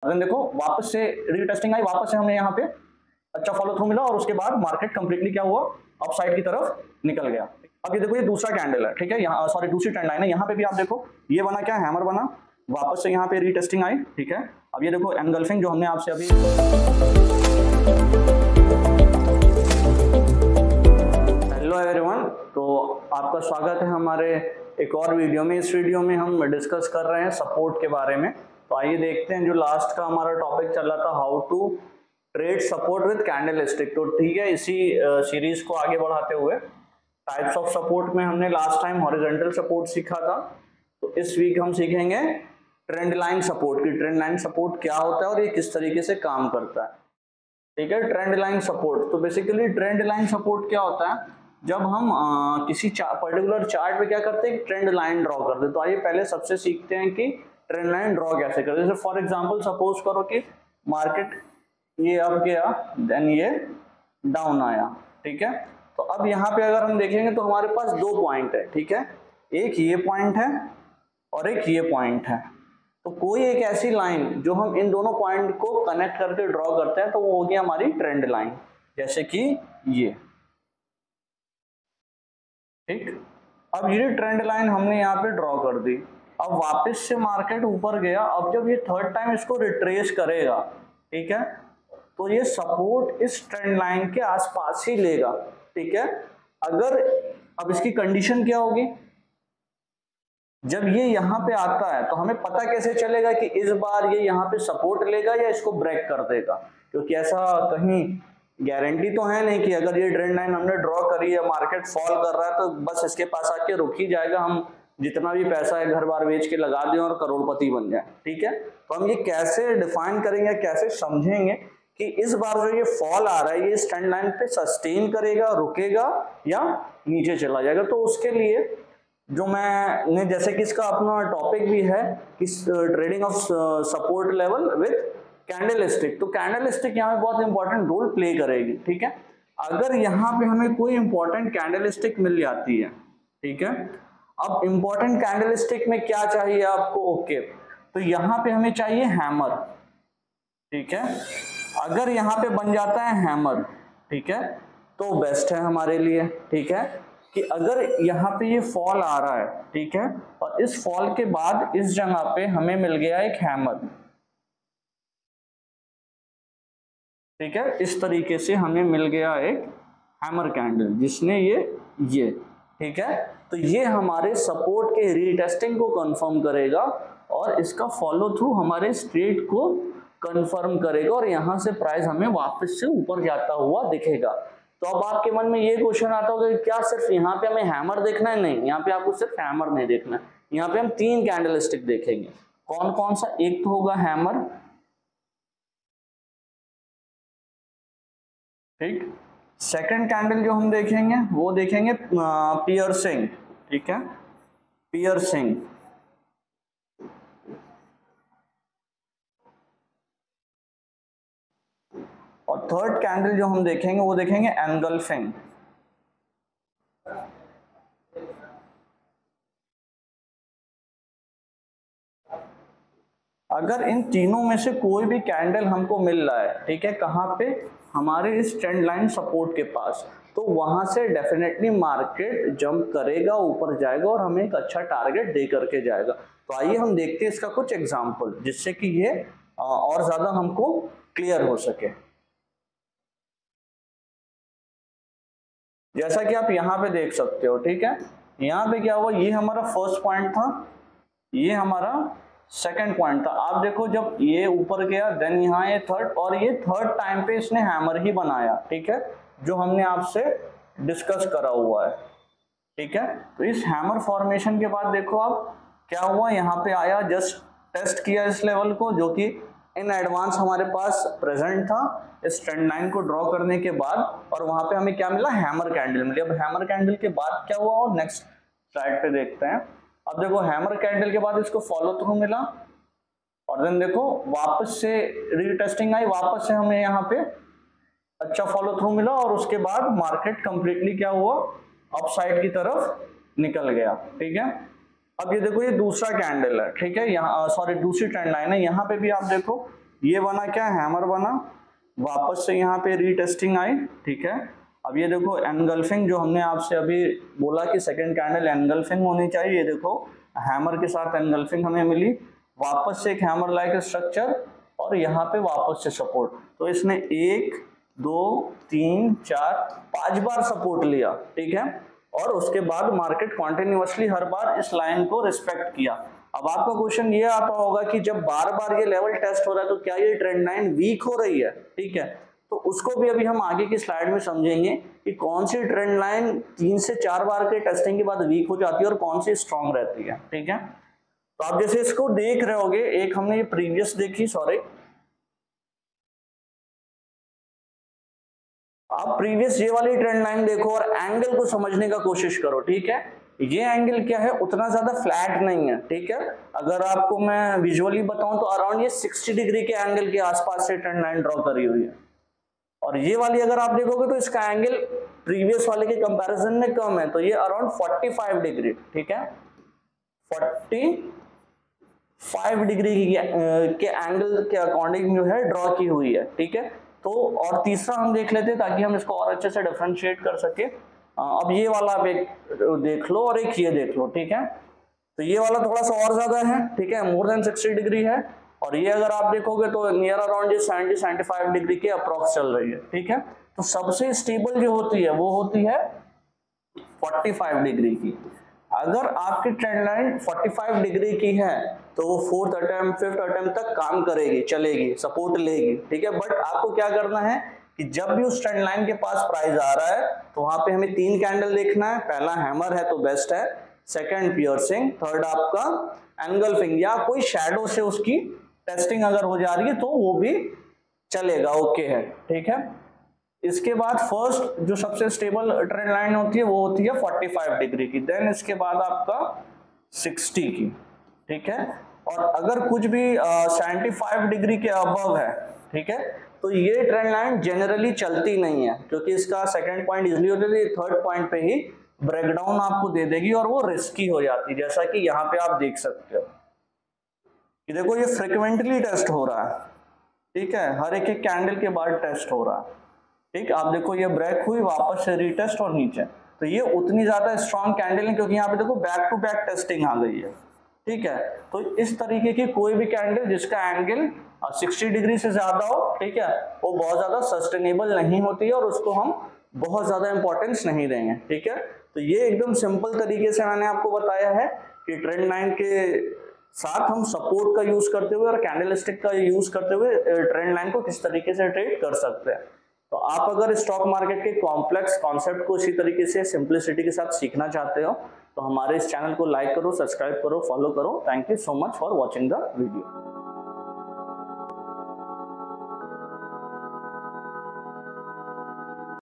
Then देखो वापस से रीटेस्टिंग आई, वापस से हमें यहाँ पे अच्छा फॉलो थ्रू मिला और उसके बाद मार्केट कंप्लीटली क्या हुआ, अपसाइड की तरफ निकल गया। अब ये देखो ये दूसरा कैंडल है, ठीक है, यहाँ सॉरी दूसरी ट्रेंड लाइन है, यहाँ पे भी आप देखो ये बना क्या, हैमर बना, वापस से यहाँ पे रीटेस्टिंग आई, ठीक है। अब ये देखो एनगल्फिंग जो हमने आपसे अभी हेलो एवरीवन, तो आपका स्वागत है हमारे एक और वीडियो में। इस वीडियो में हम डिस्कस कर रहे हैं सपोर्ट के बारे में। तो आइए देखते हैं, जो लास्ट का हमारा टॉपिक चल रहा था how to trade support with candlestick, तो ठीक है, इसी सीरीज को आगे बढ़ाते हुए टाइप्स ऑफ सपोर्ट में हमने लास्ट टाइम हॉरिजॉन्टल सपोर्ट सीखा था, तो इस वीक हम सीखेंगे ट्रेंड लाइन सपोर्ट की। ट्रेंड लाइन सपोर्ट क्या होता है और ये किस तरीके से काम करता है, ठीक है। ट्रेंड लाइन सपोर्ट, तो बेसिकली ट्रेंड लाइन सपोर्ट क्या होता है, जब हम किसी पर्टिकुलर चार्ट पे क्या करते हैं, ट्रेंड लाइन ड्रॉ करते हैं। तो आइए पहले सबसे सीखते हैं कि ट्रेंड लाइन ड्रॉ कैसे करते हैं। जैसे फॉर एग्जांपल सपोज करो कि मार्केट ये अप गया, देन ये डाउन आया, ठीक है। तो अब यहाँ पे अगर हम देखेंगे तो हमारे पास दो पॉइंट है, ठीक है, एक ये पॉइंट है और एक ये पॉइंट है। तो कोई एक ऐसी लाइन जो हम इन दोनों पॉइंट को कनेक्ट करके ड्रॉ करते हैं तो वो होगी हमारी ट्रेंड लाइन, जैसे कि ये, ठीक। अब ये ट्रेंड लाइन हमने यहाँ पे ड्रॉ कर दी। अब वापस से मार्केट ऊपर गया, अब जब ये थर्ड टाइम इसको रिट्रेस करेगा, ठीक है, तो ये सपोर्ट इस ट्रेंड लाइन के आसपास ही लेगा, ठीक है। अगर अब इसकी कंडीशन क्या होगी, जब ये यहाँ पे आता है तो हमें पता कैसे चलेगा कि इस बार ये यहाँ पे सपोर्ट लेगा या इसको ब्रेक कर देगा, क्योंकि ऐसा कहीं गारंटी तो है नहीं कि अगर ये ट्रेंड लाइन हमने ड्रॉ करी है, मार्केट फॉल कर रहा है तो बस इसके पास आके रुक ही जाएगा, हम जितना भी पैसा है घर बार बेच के लगा दें और करोड़पति बन जाए, ठीक है। तो हम ये कैसे डिफाइन करेंगे, कैसे समझेंगे कि इस बार जो ये फॉल आ रहा है ये इस ट्रेंड लाइन पे सस्टेन करेगा, रुकेगा या नीचे चला जाएगा। तो उसके लिए जो मैंने, जैसे कि इसका अपना टॉपिक भी है कि trading of support level with candlestick, तो कैंडलस्टिक यहाँ पे बहुत इंपॉर्टेंट रोल प्ले करेगी, ठीक है। अगर यहाँ पे हमें कोई इंपॉर्टेंट कैंडलस्टिक मिल जाती है, ठीक है, अब इंपॉर्टेंट कैंडलस्टिक में क्या चाहिए आपको, ओके, तो यहाँ पे हमें चाहिए हैमर, ठीक है। अगर यहाँ पे बन जाता है हैमर, ठीक है, तो बेस्ट है हमारे लिए, ठीक है, कि अगर यहाँ पे ये फॉल आ रहा है, ठीक है, और इस फॉल के बाद इस जगह पे हमें मिल गया एक हैमर, ठीक है, इस तरीके से हमें मिल गया एक हैमर कैंडल जिसने ये, ठीक है, तो ये हमारे सपोर्ट के रीटेस्टिंग को कंफर्म करेगा और इसका फॉलो थ्रू हमारे स्ट्रेट को कंफर्म करेगा और यहाँ से प्राइस हमें वापस से ऊपर जाता हुआ दिखेगा। तो अब आपके मन में ये क्वेश्चन आता होगा कि क्या सिर्फ यहाँ पे हमें हैमर देखना है? नहीं, यहाँ पे आपको सिर्फ हैमर नहीं देखना है, यहाँ पे हम तीन कैंडलस्टिक देखेंगे। कौन कौन सा? एक तो होगा हैमर, ठीक। सेकंड कैंडल जो हम देखेंगे वो देखेंगे पियर्सिंग, ठीक है, पियर्सिंग। और थर्ड कैंडल जो हम देखेंगे वो देखेंगे एनगल्फिंग। अगर इन तीनों में से कोई भी कैंडल हमको मिल रहा है, ठीक है, कहाँ पे? हमारे इस ट्रेंड लाइन सपोर्ट के पास, तो वहां से डेफिनेटली मार्केट जंप करेगा, ऊपर जाएगा और हमें एक अच्छा टारगेट दे करके जाएगा। तो आइए हम देखते हैं इसका कुछ एग्जांपल, जिससे कि ये और ज्यादा हमको क्लियर हो सके। जैसा कि आप यहाँ पे देख सकते हो, ठीक है, यहाँ पे क्या हुआ, ये हमारा फर्स्ट पॉइंट था, ये हमारा सेकंड पॉइंट था। आप देखो जब ये ऊपर गया, देन यहाँ ये थर्ड, और ये थर्ड टाइम पे इसने हैमर ही बनाया, ठीक है, जो हमने आपसे डिस्कस करा हुआ है, ठीक है। तो इस हैमर फॉर्मेशन के बाद देखो आप क्या हुआ, यहाँ पे आया, जस्ट टेस्ट किया इस लेवल को, जो कि इन एडवांस हमारे पास प्रेजेंट था इस ट्रेंड लाइन को ड्रॉ करने के बाद, और वहां पे हमें क्या मिला, हैमर कैंडल मिली। अब हैमर कैंडल के बाद क्या हुआ और नेक्स्ट स्लाइड पे देखते हैं। अब देखो हैमर कैंडल के बाद इसको फॉलो थ्रू मिला और देन देखो वापस से रीटेस्टिंग आई, वापस से हमें यहाँ पे अच्छा फॉलो थ्रू मिला और उसके बाद मार्केट कंप्लीटली क्या हुआ, अपसाइड की तरफ निकल गया, ठीक है। अब ये देखो ये दूसरा कैंडल है, ठीक है, यहाँ सॉरी दूसरी ट्रेंड लाइन है, यहाँ पे भी आप देखो ये बना क्या, हैमर बना, वापस से यहाँ पे रीटेस्टिंग आई, ठीक है। अब ये देखो एनगल्फिंग, जो हमने आपसे अभी बोला कि सेकंड कैंडल एनगल्फिंग होनी चाहिए, ये देखो हैमर के साथ एनगल्फिंग हमें मिली, वापस से एक हैमर लाइक स्ट्रक्चर और यहाँ पे वापस से सपोर्ट। तो इसने 1 2 3 4 5 बार सपोर्ट लिया, ठीक है, और उसके बाद मार्केट कॉन्टिन्यूसली हर बार इस लाइन को रिस्पेक्ट किया। अब आपका क्वेश्चन ये आता होगा कि जब बार बार ये लेवल टेस्ट हो रहा है तो क्या ये ट्रेंड लाइन वीक हो रही है, ठीक है। तो उसको भी अभी हम आगे की स्लाइड में समझेंगे कि कौन सी ट्रेंड लाइन 3 से 4 बार के टेस्टिंग के बाद वीक हो जाती है और कौन सी स्ट्रांग रहती है, ठीक है। तो आप जैसे इसको देख रहे होगे, एक हमने ये प्रीवियस देखी, सॉरी, आप प्रीवियस ये वाली ट्रेंड लाइन देखो और एंगल को समझने का कोशिश करो, ठीक है। ये एंगल क्या है, उतना ज्यादा फ्लैट नहीं है, ठीक है। अगर आपको मैं विजुअली बताऊं तो अराउंड ये 60 डिग्री के एंगल के आसपास से ट्रेंड लाइन ड्रॉ करी हुई है, और ये वाली अगर आप देखोगे तो इसका एंगल प्रीवियस वाले के कंपैरिजन में कम है, तो ये अराउंड 45 डिग्री, ठीक है, 45 डिग्री के एंगल के अकॉर्डिंग जो है ड्रॉ की हुई है, ठीक है। तो और तीसरा हम देख लेते हैं ताकि हम इसको और अच्छे से डिफरेंशिएट कर सके। अब ये वाला आप एक देख लो और एक ये देख लो, ठीक है। तो ये वाला थोड़ा सा और ज्यादा है, ठीक है, मोर देन 60 डिग्री है, और ये अगर आप देखोगे तो नियर अराउंड 70-75 डिग्री के अप्रॉक्स चल रही है, ठीक है। तो सबसे स्टेबल जो होती है वो होती है 45 डिग्री की। अगर आपकी ट्रेंड लाइन 45 डिग्री की है तो वो 4th अटेम्प्ट 5th अटेम्प्ट तक काम करेगी, चलेगी, सपोर्ट लेगी, ठीक है। बट आपको क्या करना है कि जब भी उस ट्रेंड लाइन के पास प्राइस आ रहा है तो वहां पे हमें 3 कैंडल देखना है। पहला हैमर है तो बेस्ट है, सेकंड पियर्सिंग, थर्ड आपका एनगल्फिंग या कोई शैडो से उसकी टेस्टिंग अगर हो जा रही है तो वो भी चलेगा, ओके है, ठीक है। इसके बाद फर्स्ट जो सबसे स्टेबल ट्रेंड लाइन होती है वो होती है 45 डिग्री की, देन इसके बाद आपका 60 की, ठीक है। और अगर कुछ भी 75 डिग्री के अबव है, ठीक है, तो ये ट्रेंड लाइन जनरली चलती नहीं है, क्योंकि इसका सेकंड पॉइंट इजिली हो जाती है, थर्ड पॉइंट पे ही ब्रेकडाउन आपको दे देगी और वो रिस्की हो जाती है, जैसा कि यहाँ पे आप देख सकते हो कि देखो ये फ्रिक्वेंटली टेस्ट हो रहा है, ठीक है, हर एक कैंडल के बाद टेस्ट हो रहा है, ठीक। आप देखो ये ब्रेक हुई, वापस से रीटेस्ट और नीचे, तो ये उतनी ज्यादा स्ट्रॉन्ग कैंडल है क्योंकि यहाँ पे देखो बैक टू बैक टेस्टिंग आ गई है, ठीक है। तो इस तरीके की कोई भी कैंडल जिसका एंगल 60 डिग्री से ज्यादा हो, ठीक है, वो बहुत ज्यादा सस्टेनेबल नहीं होती है और उसको हम बहुत ज्यादा इंपॉर्टेंस नहीं देंगे, ठीक है। तो ये एकदम सिंपल तरीके से मैंने आपको बताया है कि ट्रेंड लाइन के साथ हम सपोर्ट का यूज करते हुए और कैंडलस्टिक का यूज करते हुए ट्रेंड लाइन को किस तरीके से ट्रेड कर सकते हैं। तो आप अगर स्टॉक मार्केट के कॉम्प्लेक्स कॉन्सेप्ट को इसी तरीके से सिंप्लिसिटी के साथ सीखना चाहते हो तो हमारे इस चैनल को लाइक करो, सब्सक्राइब करो, फॉलो करो। Thank you so much for watching the video.